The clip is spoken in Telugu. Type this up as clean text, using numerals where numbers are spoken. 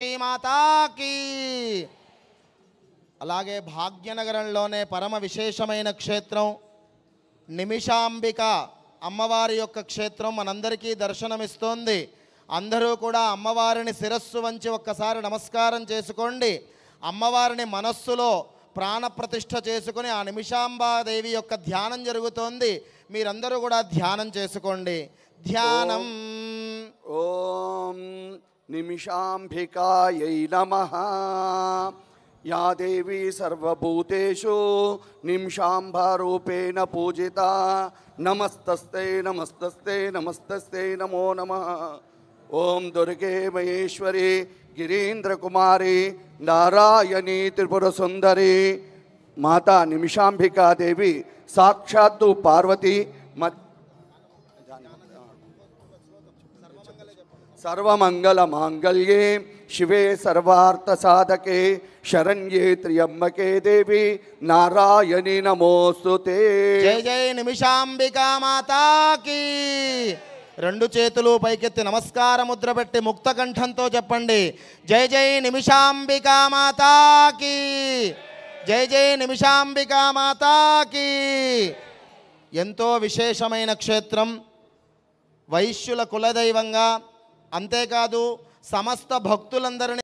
మాతాకి. అలాగే భాగ్యనగరంలోనే పరమ విశేషమైన క్షేత్రం నిమిషాంబిక అమ్మవారి యొక్క క్షేత్రం మనందరికీ దర్శనమిస్తోంది. అందరూ కూడా అమ్మవారిని శిరస్సు వంచి ఒక్కసారి నమస్కారం చేసుకోండి. అమ్మవారిని మనస్సులో ప్రాణప్రతిష్ఠ చేసుకుని ఆ నిమిషాంబాదేవి యొక్క ధ్యానం జరుగుతోంది. మీరందరూ కూడా ధ్యానం చేసుకోండి. ధ్యానం. ఓం నిమిషాంబికాయై నమః. యా దేవి సర్వభూతేషు నిమిషాంబరూపేణ పూజిత. నమస్తస్తే నమస్తస్తే నమస్తస్తే నమో నమః. ఓం దుర్గే మహేశ్వరి గిరీంద్రకుమారి నారాయణి త్రిపుర సుందరి మాతా నిమిషాంబికాదేవి సాక్షాత్తు పార్వతి సర్వమంగళ మాంగళ్యే శివే సర్వార్థ సాధకే శరణ్యే త్ర్యంబకే దేవి నారాయణి నమోస్తుతే. జై జై నిమిషాంబికా మాతాకి. రెండు చేతులు పైకెత్తి నమస్కార ముద్ర పెట్టి ముక్త కంఠంతో చెప్పండి. జై జై నిమిషాంబికా మాతాకి. జై జై నిమిషాంబికా మాతాకి. ఎంతో విశేషమైన క్షేత్రం, వైశ్యుల కులదైవంగా, అంతేకాదు సమస్త భక్తులందరినీ